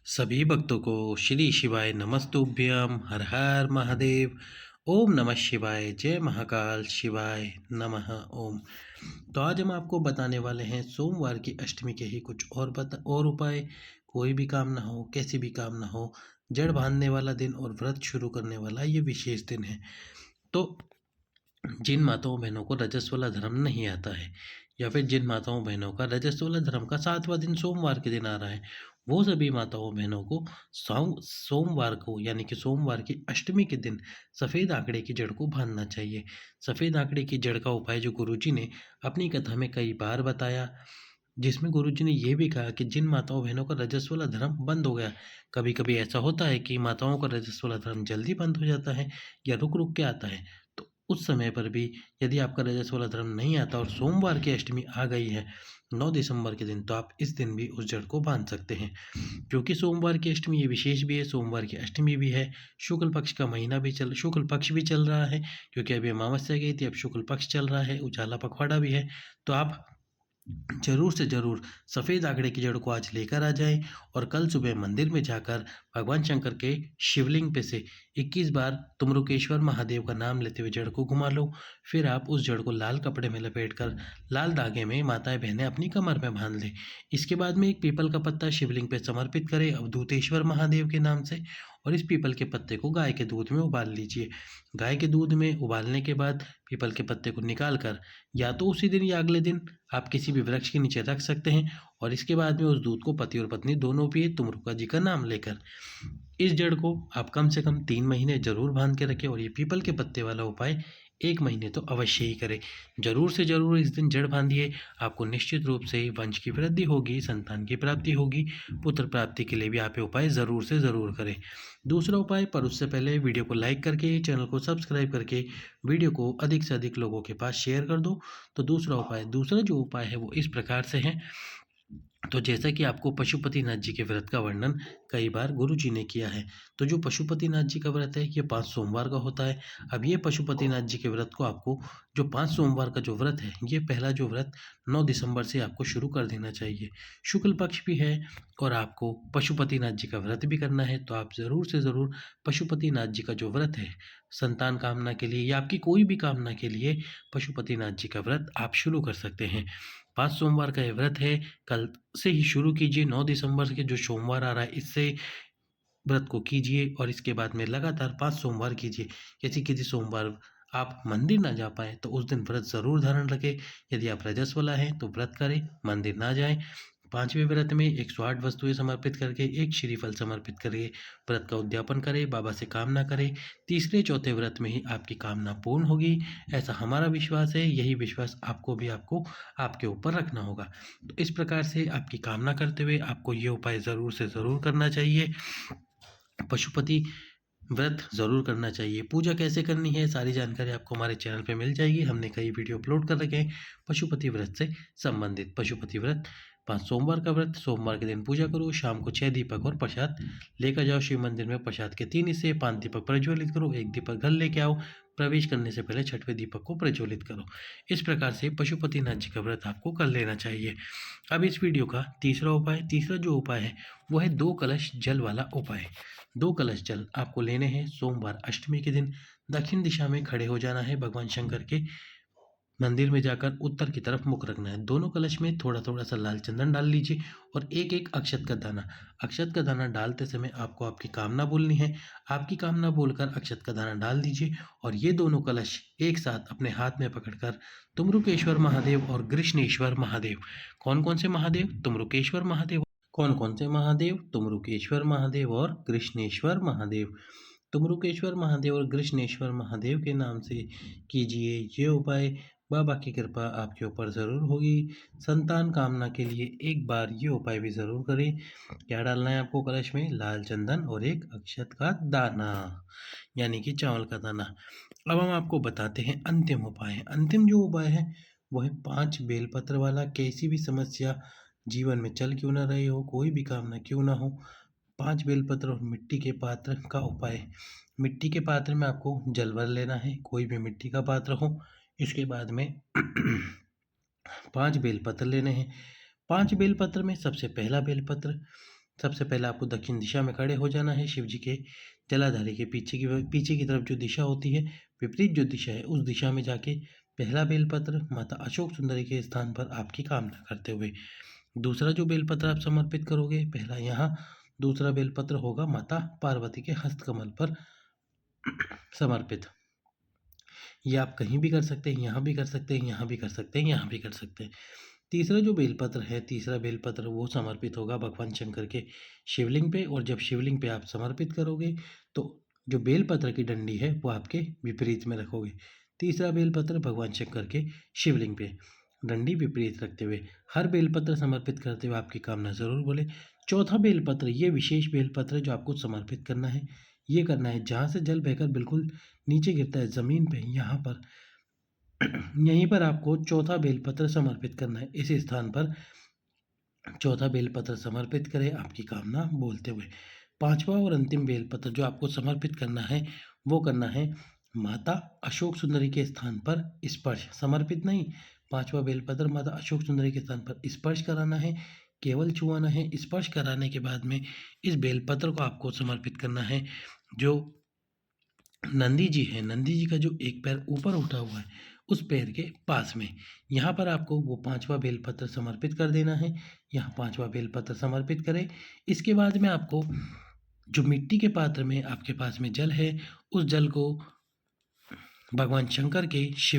सभी भक्तों को श्री शिवाय नमस्तुभ्यम हर हर महादेव। ओम नमः शिवाय, जय महाकाल शिवाय नमः ओम। तो आज हम आपको बताने वाले हैं सोमवार की अष्टमी के ही कुछ और उपाय। कोई भी काम ना हो, कैसी भी काम ना हो, जड़ बांधने वाला दिन और व्रत शुरू करने वाला ये विशेष दिन है। तो जिन माताओं बहनों को रजस्वला धर्म नहीं आता है, या फिर जिन माताओं बहनों का रजस्वला धर्म का 7वां दिन सोमवार के दिन आ रहा है, वो सभी माताओं बहनों को सोमवार को यानी कि सोमवार की अष्टमी के दिन सफ़ेद आंकड़े की जड़ को बांधना चाहिए। सफ़ेद आंकड़े की जड़ का उपाय जो गुरुजी ने अपनी कथा में कई बार बताया, जिसमें गुरुजी ने ये भी कहा कि जिन माताओं बहनों का रजस्वला धर्म बंद हो गया, कभी कभी ऐसा होता है कि माताओं का रजस्वला धर्म जल्दी बंद हो जाता है या रुक रुक के आता है, तो उस समय पर भी यदि आपका रजस्वला धर्म नहीं आता और सोमवार की अष्टमी आ गई है 9 दिसंबर के दिन, तो आप इस दिन भी उस जड़ को बांध सकते हैं। क्योंकि सोमवार की अष्टमी ये विशेष भी है, सोमवार की अष्टमी भी है, शुक्ल पक्ष का महीना भी शुक्ल पक्ष भी चल रहा है, क्योंकि अभी अमावस्या गई थी, अब शुक्ल पक्ष चल रहा है, उजाला पखवाड़ा भी है। तो आप ज़रूर से ज़रूर सफ़ेद आंकड़े की जड़ को आज लेकर आ जाएं और कल सुबह मंदिर में जाकर भगवान शंकर के शिवलिंग पे से 21 बार तुमरुकेश्वर महादेव का नाम लेते हुए जड़ को घुमा लो। फिर आप उस जड़ को लाल कपड़े में लपेटकर लाल धागे में माताएं बहनें अपनी कमर में बांध लें। इसके बाद में एक पीपल का पत्ता शिवलिंग पे समर्पित करें अवधूतेश्वर महादेव के नाम से, और इस पीपल के पत्ते को गाय के दूध में उबाल लीजिए। गाय के दूध में उबालने के बाद पीपल के पत्ते को निकाल कर या तो उसी दिन या अगले दिन आप किसी भी वृक्ष के नीचे रख सकते हैं, और इसके बाद में उस दूध को पति और पत्नी दोनों पिए तुमरुका जी का नाम लेकर। इस जड़ को आप कम से कम 3 महीने जरूर बांध के रखें, और ये पीपल के पत्ते वाला उपाय 1 महीने तो अवश्य ही करें। जरूर से जरूर इस दिन जड़ बांधिए, आपको निश्चित रूप से वंश की वृद्धि होगी, संतान की प्राप्ति होगी। पुत्र प्राप्ति के लिए भी आप ये उपाय ज़रूर से ज़रूर करें। दूसरा उपाय, पर उससे पहले वीडियो को लाइक करके चैनल को सब्सक्राइब करके वीडियो को अधिक से अधिक लोगों के पास शेयर कर दो। तो दूसरा जो उपाय है वो इस प्रकार से है। तो जैसा कि आपको पशुपतिनाथ जी के व्रत का वर्णन कई बार गुरुजी ने किया है, तो जो पशुपतिनाथ जी का व्रत है ये 5 सोमवार का होता है। अब ये पशुपतिनाथ जी के व्रत को आपको, जो 5 सोमवार का जो व्रत है, ये पहला जो व्रत 9 दिसंबर से आपको शुरू कर देना चाहिए। शुक्ल पक्ष भी है और आपको पशुपतिनाथ जी का व्रत भी करना है, तो आप ज़रूर से ज़रूर पशुपतिनाथ जी का जो व्रत है, संतान कामना के लिए या आपकी कोई भी कामना के लिए पशुपतिनाथ जी का व्रत आप शुरू कर सकते हैं। 5 सोमवार का ये व्रत है, कल से ही शुरू कीजिए। 9 दिसंबर के जो सोमवार आ रहा है इससे व्रत को कीजिए, और इसके बाद में लगातार 5 सोमवार कीजिए। यदि किसी सोमवार आप मंदिर ना जा पाएँ तो उस दिन व्रत ज़रूर धारण रखें। यदि आप रजस्वला हैं तो व्रत करें, मंदिर ना जाएँ। 5वें व्रत में 108 वस्तुएँ समर्पित करके, 1 श्रीफल समर्पित करके व्रत का उद्यापन करें, बाबा से कामना करें। तीसरे चौथे व्रत में ही आपकी कामना पूर्ण होगी, ऐसा हमारा विश्वास है। यही विश्वास आपको भी आपके ऊपर रखना होगा। तो इस प्रकार से आपकी कामना करते हुए आपको ये उपाय ज़रूर से ज़रूर करना चाहिए। पशुपति व्रत ज़रूर करना चाहिए। पूजा कैसे करनी है, सारी जानकारी आपको हमारे चैनल पे मिल जाएगी। हमने कई वीडियो अपलोड कर रखे हैं पशुपति व्रत से संबंधित। पशुपति व्रत 5 सोमवार का व्रत, सोमवार के दिन पूजा करो, शाम को 6 दीपक और प्रसाद लेकर जाओ शिव मंदिर में। प्रसाद के 3 हिस्से, 5 दीपक प्रज्वलित करो, 1 दीपक घर लेके आओ, प्रवेश करने से पहले 6वें दीपक को प्रज्वलित करो। इस प्रकार से पशुपतिनाथ जी का व्रत आपको कर लेना चाहिए। अब इस वीडियो का तीसरा जो उपाय है वो है 2 कलश जल वाला उपाय। 2 कलश जल आपको लेने हैं सोमवार अष्टमी के दिन। दक्षिण दिशा में खड़े हो जाना है, भगवान शंकर के मंदिर में जाकर उत्तर की तरफ मुख रखना है। दोनों कलश में थोड़ा थोड़ा सा लाल चंदन डाल लीजिए और एक एक अक्षत का दाना डालते समय आपको आपकी कामना बोलनी है। आपकी कामना बोलकर अक्षत का दाना डाल दीजिए, और ये दोनों कलश एक साथ अपने हाथ में पकड़कर तुमरुकेश्वर महादेव और कृष्णेश्वर महादेव, कौन कौन से महादेव? तुमरुकेश्वर महादेव। कौन कौन से महादेव? तुमरुकेश्वर महादेव और कृष्णेश्वर महादेव। तुमरुकेश्वर महादेव और कृष्णेश्वर महादेव के नाम से कीजिए ये उपाय। बाबा की कृपा आपके ऊपर ज़रूर होगी। संतान कामना के लिए एक बार ये उपाय भी ज़रूर करें। क्या डालना है आपको कलश में? लाल चंदन और एक अक्षत का दाना, यानी कि चावल का दाना। अब हम आपको बताते हैं अंतिम उपाय। अंतिम जो उपाय है वो है 5 बेलपत्र वाला। कैसी भी समस्या जीवन में चल क्यों ना रही हो, कोई भी कामना क्यों ना हो, 5 बेलपत्र और मिट्टी के पात्र का उपाय। मिट्टी के पात्र में आपको जल भर लेना है, कोई भी मिट्टी का पात्र हो। इसके बाद में 5 बेलपत्र लेने हैं। 5 बेलपत्र में सबसे पहला बेलपत्र सबसे पहले आपको दक्षिण दिशा में खड़े हो जाना है। शिव जी के जलाधारी के पीछे की तरफ जो दिशा होती है, विपरीत जो दिशा है, उस दिशा में जाके पहला बेलपत्र माता अशोक सुंदरी के स्थान पर आपकी कामना करते हुए दूसरा जो बेलपत्र आप समर्पित करोगे, पहला यहाँ, दूसरा बेलपत्र होगा माता पार्वती के हस्तकमल पर समर्पित। ये आप कहीं भी कर सकते हैं, यहाँ भी कर सकते हैं, यहाँ भी कर सकते हैं, यहाँ भी कर सकते हैं। तीसरा जो बेलपत्र है, तीसरा बेलपत्र वो समर्पित होगा भगवान शंकर के शिवलिंग पे, और जब शिवलिंग पे आप समर्पित करोगे तो जो बेलपत्र की डंडी है वो आपके विपरीत में रखोगे। तीसरा बेलपत्र भगवान शंकर के शिवलिंग पे डंडी विपरीत रखते हुए हर बेलपत्र समर्पित करते हुए आपकी कामना जरूर बोले। चौथा बेलपत्र, ये विशेष बेलपत्र जो आपको समर्पित करना है, ये करना है जहाँ से जल बहकर बिल्कुल नीचे गिरता है ज़मीन पे, यहाँ पर यहीं पर आपको चौथा बेलपत्र समर्पित करना है। इस स्थान पर चौथा बेलपत्र समर्पित करें आपकी कामना बोलते हुए। पांचवा और अंतिम बेलपत्र जो आपको समर्पित करना है, वो करना है माता अशोक सुंदरी के स्थान पर स्पर्श, समर्पित नहीं। पांचवा बेलपत्र माता अशोक सुंदरी के स्थान पर स्पर्श कराना है, केवल छुआना है। स्पर्श कराने के बाद में इस बेलपत्र को आपको समर्पित करना है जो नंदी जी है, नंदी जी का जो एक पैर ऊपर उठा हुआ है, उस पैर के पास में, यहाँ पर आपको वो पांचवा बेलपत्र समर्पित कर देना है। यहाँ पांचवा बेलपत्र समर्पित करें। इसके बाद में आपको जो मिट्टी के पात्र में आपके पास में जल है, उस जल को भगवान शंकर के शिव